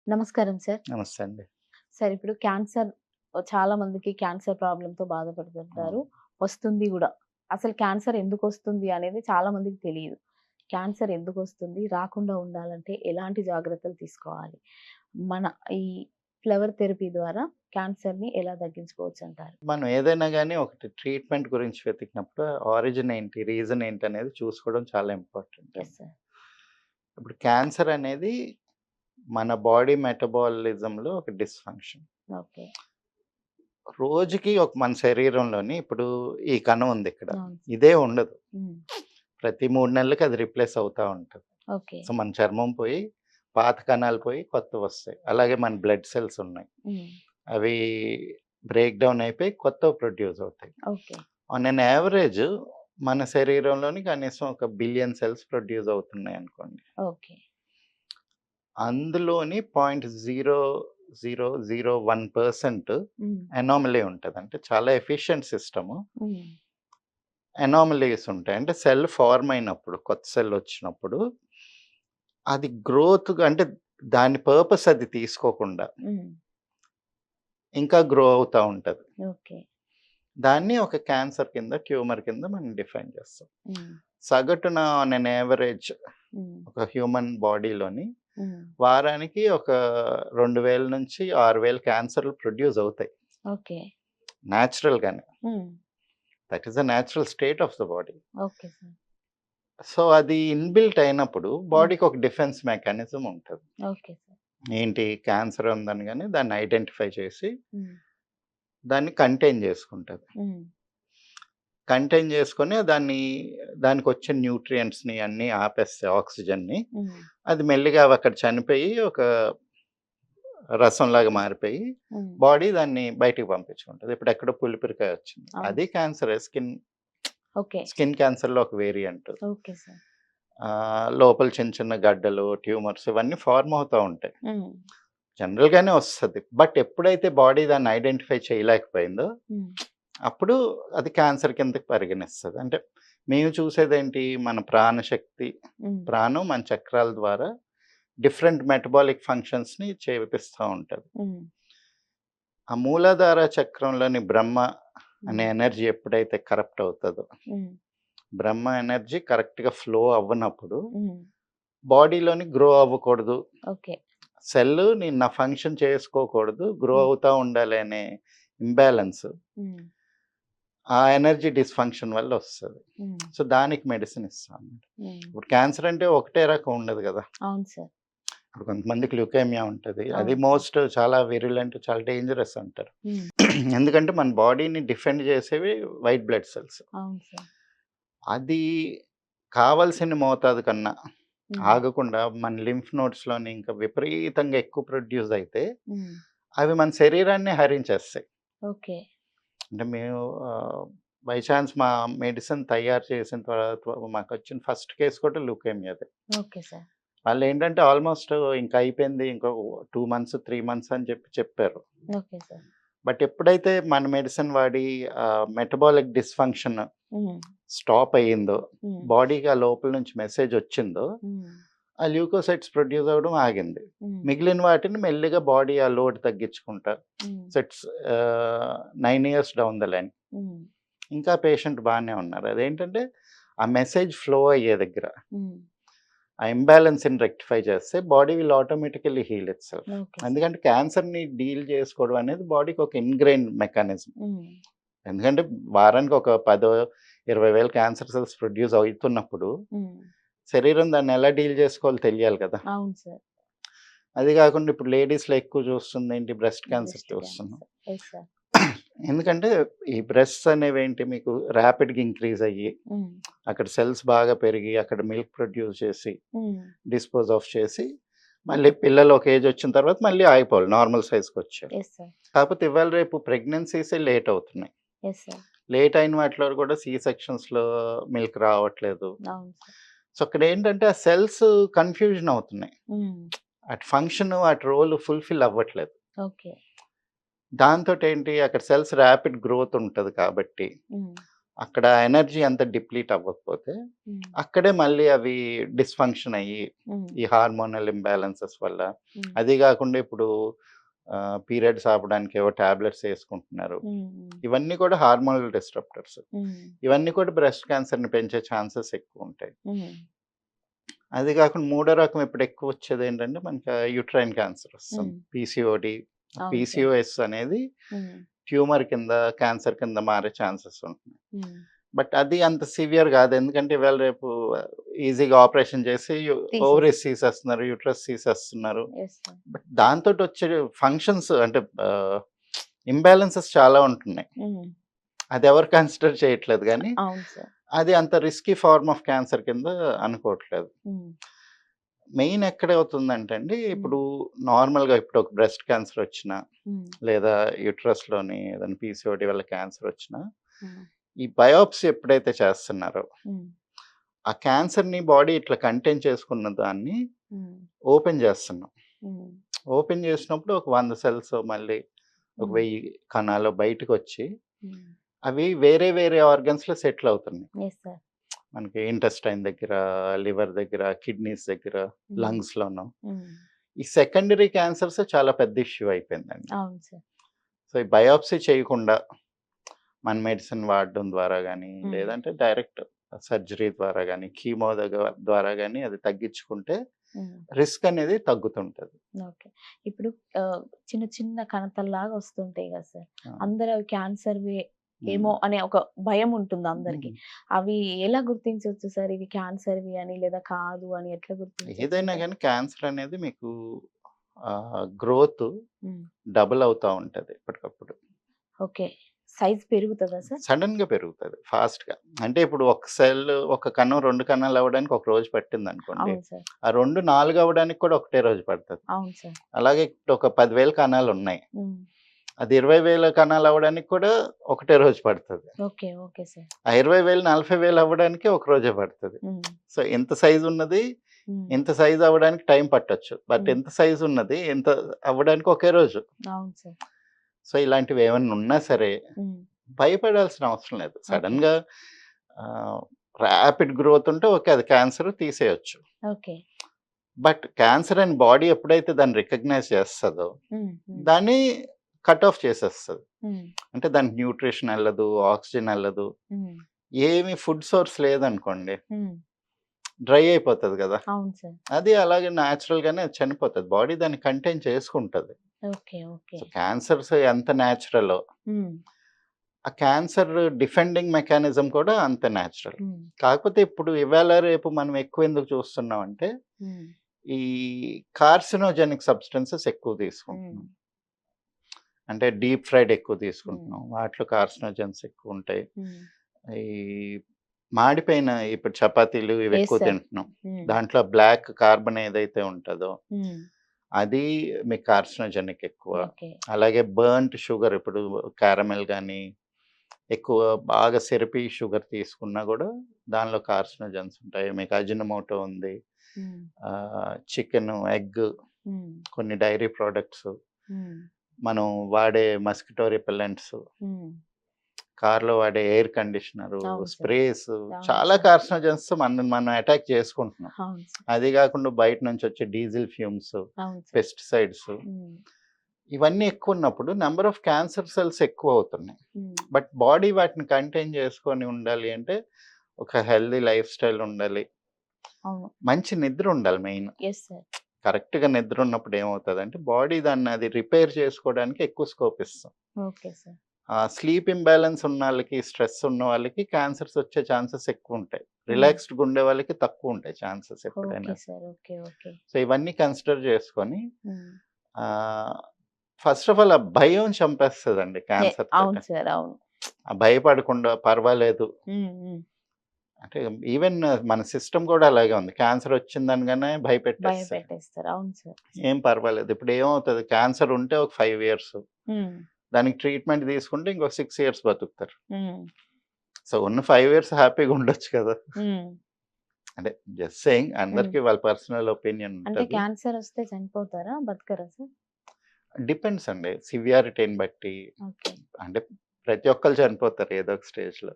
నమస్కారం సార్. నమస్తే అండి. సార్ ఇప్పుడు క్యాన్సర్ చాలా మందికి క్యాన్సర్ ప్రాబ్లమ్‌తో బాధపడుతుంటారు. అవును. వస్తుంది గూడా. అసలు క్యాన్సర్ ఎందుకొస్తుంది అనేది చాలా మందికి తెలీదు. క్యాన్సర్ ఎందుకొస్తుంది? రాకుండా ఉండాలంటే ఎలాంటి జాగ్రత్తలు తీసుకోవాలి? మన ఈ ఫ్లవర్ థెరపీ ద్వారా క్యాన్సర్‌ని ఎలా తగ్గించుకోవచ్చంటారు? మనం ఏదైనా గాని ఒకటి ట్రీట్మెంట్ గురించి వెతికినప్పుడు ఆరిజిన్ ఏంటి? రీజన్ ఏంటనేది చూసుకోవడం చాలా ఇంపార్టెంట్ యెస్ అండి. సార్. ఇప్పుడు క్యాన్సర్ అనేది మన బాడీ మెటబాలిజంలో ఒక డిస్‌ఫంక్షన్. ఓకే. రోజుకి మన శరీరంలోని ఇప్పుడు ఈ కణం ఉంది ఇక్కడ. అవును. ఇదే ఉండదు. హ్మ్. ప్రతి 3 నెలలకి అది రిప్లేస్ అవుతా ఉంటది. ఓకే. సో, మన చర్మం పోయి, పాత కణాలు పోయి కొత్తవొస్తాయి. అలాగే మన బ్లడ్ సెల్స్ ఉన్నాయి. హ్మ్. అవి బ్రేక్ డౌన్ అయిపోయి కొత్తవి ప్రొడ్యూస్ అవుతాయి. ఓకే. ఆన్ ఎన్ యావరేజ్ మన శరీరంలోని కనీసం ఒక బిలియన్ సెల్స్ ప్రొడ్యూస్ అవుతున్నాయనుకోండి. ఓకే. అందులోని 0.0001% హ్మ్. అనామలీ ఉంటది. అంటే చాలా ఎఫిషియంట్ సిస్టము. హ్మ్. అనామలీస్ ఉంటాయి. అంటే సెల్ ఫార్మ్ అయినప్పుడు, కొత్త సెల్ వచ్చినప్పుడు అది గ్రోత్‌గా అంటే దాని పర్పస్ అది తీసుకోకుండా హ్మ్. ఇంకా గ్రో అవుతా ఉంటది. ఓకే. దాన్ని ఒక క్యాన్సర్ కింద, ట్యూమర్ కింద మనం డిఫైన్ చేస్తాం. హ్మ్. సగటున ఆన్ ఎన్ యావరేజ్ హ్మ్. ఒక హ్యూమన్ బాడీలోని హ్మ్. వారానికి ఒక 2000-6000 క్యాన్సర్‌లు ప్రొడ్యూస్ అవుతాయి. ఓకే. నేచురల్‌గానే. హ్మ్. That is the natural state of the body. Okay sir. So, అది ఇన్‌బిల్ట్ అయినప్పుడు హ్మ్. బాడీకి ఒక డిఫెన్స్ మెకానిజం ఉంటది. Okay sir. ఏంటి క్యాన్సర్ ఉందనగానే దాన్ని ఐడెంటిఫై చేసి హ్మ్. దాన్ని కంటైన్ చేసుకుంటది. హ్మ్. కంటైన్ చేసుకొని దానికొచ్చే న్యూట్రియంట్స్‌ని అన్నీ ఆపేస్తాయి ఆక్సిజన్‌ని. హ్మ్. అది మెల్లిగా అవి అక్కడ చనిపోయి ఒక రసంలాగా మారిపోయి హ్మ్. బాడీ దాన్ని బయటికి పంపించుకుంటది. ఇప్పుడు ఎక్కడో పులిపిరికాయ వచ్చింది. అవును. అది క్యాన్సరే. ఓకే. స్కిన్ క్యాన్సర్‌లో ఒక వేరియంట్. Okay sir. లోపల చిన్న చిన్న గడ్డలు, ట్యూమర్స్ ఇవన్నీ ఫార్మ్ అవుతా ఉంటాయి. హ్మ్. జనరల్‌గానే వస్తది. బట్ ఎప్పుడైతే బాడీ దాన్ని ఐడెంటిఫై చేయలేకపోయిందో హ్మ్. అప్పుడు అది క్యాన్సర్ కిందకి పరిగణిస్తది. అంటే మేము చూసేదేంటి మన ప్రాణశక్తి, హ్మ్. ప్రాణం మన చక్రాల ద్వారా డిఫరెంట్ మెటబాలిక్ ఫంక్షన్స్‌ని చేపిస్తా ఉంటది. హ్మ్. ఆ మూలాధార చక్రంలోని బ్రహ్మ అనే హ్మ్. ఎనర్జీ ఎప్పుడైతే కరప్ట్ అవుతదో, హ్మ్. బ్రహ్మ ఎనర్జీ కరెక్ట్‌గా ఫ్లో అవ్వనప్పుడు హ్మ్. బాడీలోని గ్రో అవ్వకూడదు. ఓకే. నేను నా ఫంక్షన్ చేసుకోకూడదు. గ్రో హ్మ్. అవుతా ఉండాలి అనే ఇంబాలెన్స్ హ్మ్. ఆ ఎనర్జీ డిస్‌ఫంక్షన్ వల్ల వస్తది. హ్మ్. సో, దానికి మెడిసిన్ ఇస్తాం. హ్మ్. ఇప్పుడు క్యాన్సర్ అంటే ఒకటే రకం ఉండదు గదా! అవును సార్. ఇప్పుడు కొంతమందికి ల్యూకేమియా ఉంటది. అది అవును సార్. చాలా విరులెంట్, చాలా డేంజరస్ అంటారు. హ్మ్. ఎందుకంటే మన బాడీని డిఫెండ్ చేసేవి వైట్ బ్లడ్ సెల్స్. అవును సార్. అది కావాల్సిన మోతాదు కన్నా హ్మ్. ఆగకుండా మన లింఫ్ నోడ్స్‌లోని ఇంకా విపరీతంగా ఎక్కువ ప్రొడ్యూస్ అయితే హ్మ్. అవి మన శరీరాన్ని హరించేస్తాయి. ఓకే. అంటే మేము బై చాన్స్ మా మెడిసిన్ తయారు చేసిన తర్వాత మాకొచ్చిన ఫస్ట్ కేస్ కూడా ల్యూకేమియాదే. Okay sir. వాళ్ళేంటంటే ఆల్‌మోస్ట్ ఇంక అయిపోయింది. ఇంకో 2 మంత్స్, 3 మంత్స్ అని చెప్పారు. Okay sir. బట్ ఎప్పుడైతే మన మెడిసిన్ వాడి మెటబాలిక్ డిస్‌ఫంక్షన్ హ్మ్. స్టాప్ అయ్యిందో, హ్మ్. బాడీకి ఆ లోపల నుంచి మెసేజ్ వచ్చిందో, హ్మ్. ఆ ల్యూకోసైట్స్ ప్రొడ్యూస్ అవ్వడం ఆగింది. హ్మ్. మిగిలిన వాటిని మెల్లిగా బాడీ ఆ లోడ్ తగ్గించుకుంటా. హ్మ్. So, it's 9 years down the line. హ్మ్. ఇంకా పేషెంట్ బానే ఉన్నారు. అదేంటంటే, ఆ మెసేజ్ ఫ్లో అయ్యే దగ్గర, హ్మ్. ఆ ఇంబాలెన్స్‌ని రెక్టిఫై చేస్తే body will automatically heal itself. Okay sir. ఎందుకంటే క్యాన్సర్‌ని డీల్ చేసుకోవడం అనేది బాడీకి ఒక ఇన్‌గ్రెయిన్డ్ మెకానిజం. హ్మ్. ఎందుకంటే వారానికి ఒక 10, 20,000 క్యాన్సర్ సెల్స్ ప్రొడ్యూస్ అవుతున్నప్పుడు, హ్మ్. శరీరం దాన్ని ఎలా డీల్ చేసుకోవాలో తెలియాలి కదా! అవును సార్. అది కాకుండా ఇప్పుడు లేడీస్‌లో ఎక్కువ చూస్తుందేంటి బ్రెస్ట్ క్యాన్సర్ బ్రెస్ట్ చూస్తున్నాం. క్యాన్సర్. Yes sir. ఎందుకంటే ఈ బ్రెస్ట్స్ అనేవేంటి మీకు ర్యాపిడ్‌గా ఇంక్రీజ్ అయ్యి, హ్మ్. అక్కడ సెల్స్ బాగా పెరిగి, అక్కడ మిల్క్ ప్రొడ్యూస్ చేసి, హ్మ్. డిస్పోజ్ ఆఫ్ చేసి, మళ్ళీ పిల్లలు ఒక ఏజ్ వచ్చిన తర్వాత మళ్ళీ ఆగిపోవాలి. నార్మల్ సైజ్‌కొచ్చేయాలి. Yes sir. కాకపోతే ఇవాళ రేపు ప్రెగ్నెన్సీసే లేట్ అవుతున్నాయి. Yes sir. లేట్ అయిన వాటిలో కూడా సి సెక్షన్స్‌లో మిల్క్ రావట్లేదు. అవును సార్. సో, అక్కడేంటంటే ఆ సెల్స్ కన్‌ఫ్యూజన్ అవుతున్నాయి. హ్మ్. అటు ఫంక్షన్, అటు రోల్ ఫుల్‌ఫిల్ అవ్వట్లేదు. ఓకే. దాంతోటేంటి అక్కడ సెల్స్ ర్యాపిడ్ గ్రోత్ ఉంటది కాబట్టి, హ్మ్. అక్కడ ఎనర్జీ అంతా డిప్లీట్ అవ్వకపోతే, హ్మ్. అక్కడే మళ్ళీ అవి డిస్‌ఫంక్షన్ అయ్యి, హ్మ్. ఈ హార్మోనల్ ఇంబాలెన్సెస్ వల్ల, హ్మ్. అదీ గాకుండా ఇప్పుడు పీరియడ్స్ ఆపడానికి ఏవో టాబ్లెట్స్ యేసుకుంటున్నారు. హ్మ్. హ్మ్. ఇవన్నీ కూడా హార్మోనల్ డిస్‌రప్టర్స్. హ్మ్. ఇవన్నీ కూడా బ్రెస్ట్ క్యాన్సర్‌ని పెంచే ఛాన్సెస్ ఎక్కువుంటాయి. హ్మ్. అది గాకుండా మూడో రకం ఇప్పుడు ఎక్కువొచ్చేదేంటంటే మనకి యూట్రైన్ క్యాన్సర్ వస్తుంది. హ్మ్. పీసీఓడీ. అవును సార్. పీసీఓఎస్ అనేది హ్మ్. ట్యూమర్ కింద, క్యాన్సర్ కింద మారే ఛాన్సెస్ ఉంటున్నాయి. హ్మ్. బట్ అది అంత సివియర్ గాదు. ఎందుకంటే ఇవాళ రేపు ఈజీగా ఆపరేషన్ చేసి తీసేసి ఓవరీస్ తీసేస్తున్నారు, యూట్రస్ తీసేస్తున్నారు. Yes sir. బట్ దాంతోటొచ్చే ఫంక్షన్స్ అంటే ఇంబాలెన్సెస్ చాలా ఉంటున్నాయి. హ్మ్. అదెవరు కన్సిడర్ చేయట్లేదు గానీ, అవును సార్. అది అంత రిస్కీ ఫార్మ్ ఆఫ్ క్యాన్సర్ కింద అనుకోవట్లేదు. హ్మ్. మెయిన్ ఎక్కడవుతుందంటే అండి, హ్మ్. ఇప్పుడు నార్మల్‌గా ఇప్పుడు ఒక బ్రెస్ట్ క్యాన్సర్ వచ్చినా, హ్మ్. లేదా యూట్రస్‌లోని ఏదైనా పీసీఓడీ వల్ల క్యాన్సర్ వచ్చినా, హ్మ్. ఈ బయాప్సీ ఎప్పుడైతే చేస్తున్నారో, హ్మ్. ఆ క్యాన్సర్‌ని బాడీ ఇట్లా కంటైన్ చేసుకున్న దాన్ని హ్మ్. ఓపెన్ చేస్తున్నాం. హ్మ్. ఓపెన్ చేసినప్పుడు ఒక 100 సెల్స్ మళ్ళీ ఒక హ్మ్. 1000 కణాలు బయటకొచ్చి, హ్మ్. అవి వేరే వేరే ఆర్గన్స్‌లో సెటిల్ అవుతున్నాయి. Yes sir. మనకి ఇంటెస్టైన్ దగ్గర, లివర్ దగ్గర, కిడ్నీస్ దగ్గర, హ్మ్. లంగ్స్‌లోను. హ్మ్. ఈ సెకండరీ క్యాన్సర్స్ చాలా పెద్ద ఇష్యూ అయిపోయిందండి. అవును సార్. సో, ఈ బయాప్సీ చేయకుండా మన మెడిసిన్ వాడడం ద్వారా గానీ, హ్మ్. లేదంటే డైరెక్ట్ సర్జరీ ద్వారా గానీ, కీమో ద్వారా గానీ అది తగ్గించుకుంటే హ్మ్. రిస్క్ అనేది తగ్గుతుంటది. ఓకే. ఇప్పుడు ఆహ్, చిన్న చిన్న కణతల్లాగా వస్తుంటాయి గదా సార్! ఆ! అందరూ అవి క్యాన్సర్‌వే హ్మ్. ఏమో అనే ఒక భయం ఉంటుంది అందరికి. హ్మ్. అవి ఎలా గుర్తించొచ్చు సార్? ఇవి క్యాన్సర్‌వి అని లేదా కాదు అని ఎట్లా ఏదైనా గుర్తించొచ్చంటారు? గానీ క్యాన్సర్ అనేది మీకు గ్రోత్ హ్మ్. డబుల్ అవుతా ఉంటది ఎప్పటికప్పుడు. ఓకే. సైజ్ పెరుగుతదా సార్? సడెన్‌గా పెరుగుతది ఫాస్ట్‌గా. అంటే ఇప్పుడు ఒక ఒక కణం 2 కణాలు అవ్వడానికి ఒక రోజు పట్టిందనుకోండి. అవును సార్. ఆ 2 4 అవ్వడానికి కూడా ఒకటే రోజు పడతది. అవును సార్. అలాగే ఇప్పుడు ఒక 10,000 కణాలున్నాయి. హ్మ్. అది 20,000 కణాలు అవ్వడానికి కూడా ఒకటే రోజు పడతది. ఓకే. Okay sir. ఆ 20,000 40,000 అవ్వడానికి ఒక రోజే పడతది. హ్మ్. సో, ఇంత సైజ్ ఉన్నది, హ్మ్. ఇంత సైజ్ అవ్వడానికి టైం పట్టొచ్చు. బట్ హ్మ్. ఇంత సైజ్ ఉన్నది ఇంత అవ్వడానికి ఒకే రోజు. అవును సార్. సో, ఇలాంటివి ఏమన్నా ఉన్నా సరే హ్మ్. భయపడాల్సిన అవసరం లేదు. ఓకే. సడెన్‌గా ఆహ్, ర్యాపిడ్ గ్రోత్ ఉంటే ఓకే. అది క్యాన్సర్ తీసేయొచ్చు. ఓకే. బట్ క్యాన్సర్ అని బాడీ ఎప్పుడైతే దాన్ని రికగ్నైజ్ చేస్తదో, హ్మ్. హ్మ్. దాన్ని కట్ ఆఫ్ చేసేస్తది. హ్మ్. అంటే దానికి న్యూట్రిషన్ ఎళ్ళదు, ఆక్సిజన్ ఎళ్ళదు. హ్మ్. ఏమి ఫుడ్ సోర్స్ లేదనుకోండి, హ్మ్. డ్రై అయిపోతది గదా! అవును సార్. అది అలాగే న్యాచురల్‌గానే అది చనిపోతది. బాడీ దాన్ని కంటైన్ చేసుకుంటది. ఓకే. ఓకే. సో, క్యాన్సర్స్ ఎంత న్యాచురలో, హ్మ్. ఆ క్యాన్సర్ డిఫెండింగ్ మెకానిజం కూడా అంతే న్యాచురల్. హ్మ్. కాకపోతే ఇప్పుడు ఇవాళ రేపు మనం ఎక్కువ ఎందుకు చూస్తున్నామంటే, హ్మ్. ఈ కార్సినోజెనిక్ సబ్స్టెన్సెస్ ఎక్కువ హ్మ్. తీసుకుంటున్నాం. అంటే డీప్ ఫ్రైడ్ ఎక్కువ హ్మ్. తీసుకుంటున్నాం. వాటిలో కార్సినోజెన్స్ ఎక్కువుంటాయి. హ్మ్. ఈ మాడిపోయిన ఇప్పుడు చపాతీలు ఇవి యెస్ ఎక్కువ సార్. తింటున్నాం. హ్మ్. దాంట్లో బ్లాక్ కార్బన్ ఏదైతే ఉంటదో, హ్మ్. అది మీకు కార్సినోజెనిక్ ఎక్కువ. ఓకే. అలాగే బర్న్డ్ షుగర్ ఇప్పుడు క్యారమెల్ గాని, ఎక్కువ బాగా సిరపీ షుగర్ తీసుకున్నా గూడా దానిలో కార్సినోజెన్స్ ఉంటాయి. మీకు అజినోమోటో ఉంది. హ్మ్. చికెను, ఎగ్, హ్మ్. కొన్ని డైరీ ప్రొడక్ట్స్, హ్మ్. మనం వాడే మస్కిటో రిపెల్లెంట్స్, హ్మ్. కార్‌లో వాడే ఎయిర్ కండిషనరు, అవును సార్. స్ప్రేస్ అవును చాలా సార్. కార్సినోజెన్స్ మనల్ని మనం అటాక్ చేసుకుంటున్నాం. అవును సార్. అది గాకుండా బయట నుంచొచ్చే డీజిల్ ఫ్యూమ్స్, అవును సార్. పెస్టిసైడ్స్ హ్మ్. ఇవన్నీ ఎక్కువున్నప్పుడు నంబర్ ఆఫ్ క్యాన్సర్ సెల్స్ ఎక్కువవుతున్నాయి. హ్మ్. బట్ బాడీ వాటిని కంటైన్ చేసుకొని ఉండాలి అంటే, ఒక హెల్తీ లైఫ్ స్టైల్ ఉండాలి. అవును. మంచి నిద్ర ఉండాలి మెయిన్. Yes sir. కరెక్ట్‌గా నిద్ర ఉన్నప్పుడు ఏమవుతదంటే, బాడీ దాన్ని అది రిపేర్ చేసుకోవడానికి ఎక్కువ స్కోప్ ఇస్తాం. Okay sir. స్లీప్ ఇంబాలెన్స్ ఉన్నోళ్ళకి, స్ట్రెస్ ఉన్న వాళ్ళకి క్యాన్సర్స్ వచ్చే ఛాన్సెస్ ఎక్కువుంటాయి. హ్మ్. రిలాక్స్డ్‌గా ఉండే వాళ్ళకి తక్కువుంటాయి ఛాన్సెస్ ఓకే ఎప్పుడైనా సరే. సార్. ఓకే. ఓకే. సో, ఇవన్నీ కన్సిడర్ చేసుకొని హ్మ్. ఆహ్, ఫస్ట్ ఆఫ్ ఆల్ ఆ భయం చంపేస్తదండి క్యాన్సర్ అవును తోటి. సార్. అవును. ఆ భయపడకుండా పర్వాలేదు. హ్మ్. హ్మ్. అంటే ఈవెన్ మన సిస్టమ్ గూడా అలాగే ఉంది. క్యాన్సర్ వచ్చిందనగానే భయపెట్టేస్తది. భయపెట్టేస్తారు. అవును సార్. ఏం పర్వాలేదు. ఇప్పుడు ఏమవుతది క్యాన్సర్ ఉంటే ఒక 5 ఇయర్స్. హ్మ్. దానికి ట్రీట్మెంట్ తీసుకుంటే ఇంకో 6 ఇయర్స్ బతుకుతారు. హ్మ్. సో, ఉన్న 5 ఇయర్స్ హ్యాపీగా ఉండొచ్చు కదా! హ్మ్. అంటే జస్ట్ సేయింగ్ హ్మ్. అందరికి వాళ్ళ పర్సనల్ ఒపీనియన్ అంటే ఉంటది. క్యాన్సర్ వస్తే చనిపోతారా? బతకరా సార్? డిపెండ్స్ అండి. సివియారిటీని బట్టి ఓకే. అంటే ప్రతి ఒక్కళ్ళు చనిపోతారు ఏదో ఒక స్టేజ్‌లో.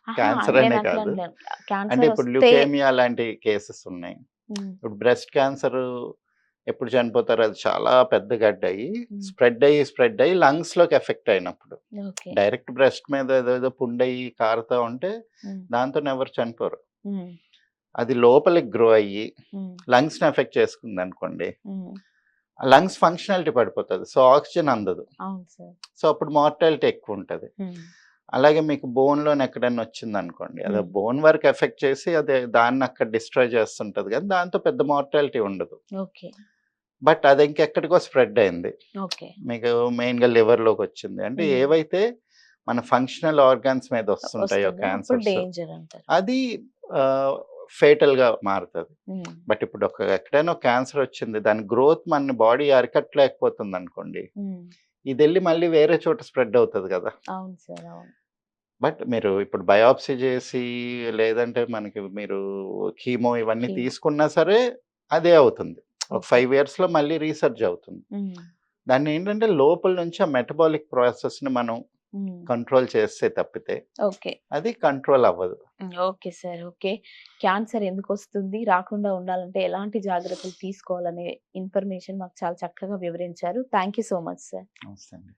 ఆహా! క్యాన్సర్ నేను అనే అట్లా కాదు. అనలేను. అంటే క్యాన్సర్ ఇప్పుడు వస్తే ల్యూకేమియా లాంటి కేసెస్ ఉన్నాయి. హ్మ్. ఇప్పుడు బ్రెస్ట్ క్యాన్సర్ ఎప్పుడు చనిపోతారు? అది చాలా పెద్ద గడ్డయ్యి హ్మ్. స్ప్రెడ్ అయ్యి లంగ్స్‌లోకి ఎఫెక్ట్ అయినప్పుడు. ఓకే. డైరెక్ట్ బ్రెస్ట్ మీద ఏదేదో పుండయ్యి కారుతా ఉంటే హ్మ్. దాంతోని ఎవరు చనిపోరు. హ్మ్. అది లోపలికి గ్రో అయ్యి హ్మ్. లంగ్స్‌ని ఎఫెక్ట్ చేసుకుందనుకోండి. హ్మ్. లంగ్స్ ఫంక్షనాలిటీ పడిపోతది. సో, ఆక్సిజన్ అందదు. అవును సార్. సో, అప్పుడు మార్టాలిటీ ఎక్కువుంటది. హ్మ్. అలాగే మీకు బోన్‌లోని ఎక్కడన్నా వచ్చిందనుకోండి. అది హ్మ్. బోన్ వరకు ఎఫెక్ట్ చేసి అదే దాన్ని అక్కడ డిస్ట్రాయ్ చేస్తుంటది గానీ, దాంతో పెద్ద మార్టాలిటీ ఉండదు. ఓకే. బట్ అది ఇంకెక్కడికో స్ప్రెడ్ అయింది. ఓకే. మీకు మెయిన్‌గా లివర్‌లోకొచ్చింది. అంటే హ్మ్. ఏవైతే మన ఫంక్షనల్ ఆర్గాన్స్ మీద వస్తుంటాయో వస్తుందో అప్పుడు క్యాన్సర్స్ డేంజర్ అంటారు. అది ఆహ్, ఫేటల్‌గా మారుతది. హ్మ్. బట్ ఇప్పుడు ఎక్కడైనా ఒక క్యాన్సర్ వచ్చింది. దాని గ్రోత్ మన బాడీ అరికట్టలేకపోతుందనుకోండి. హ్మ్. ఇదెళ్లి మళ్ళీ వేరే చోట స్ప్రెడ్ అవుతది గదా! అవును సార్. అవును. బట్ మీరు ఇప్పుడు బయాప్సీ జేసి, లేదంటే మనకి మీరు కీమో ఇవన్నీ కీమో. తీసుకున్నా సరే అదే అవుతుంది. ఒక ఓకే. 5 ఇయర్స్‌లో మళ్ళీ రీసెర్చ్ అవుతుంది. హ్మ్. దాన్నేంటంటే లోపల నుంచి ఆ మెటబాలిక్ ప్రాసెస్‌ని మనం హ్మ్. కంట్రోల్ చేస్తే తప్పితే, ఓకే. అది కంట్రోల్ అవ్వదు. హ్మ్. Okay sir. ఓకే. క్యాన్సర్ ఎందుకొస్తుంది? రాకుండా ఉండాలంటే ఎలాంటి జాగ్రత్తలు తీసుకోవాలనే ఇన్ఫర్మేషన్ మాకు చాలా చక్కగా వివరించారు. Thank you so much sir. నమస్తే అండి.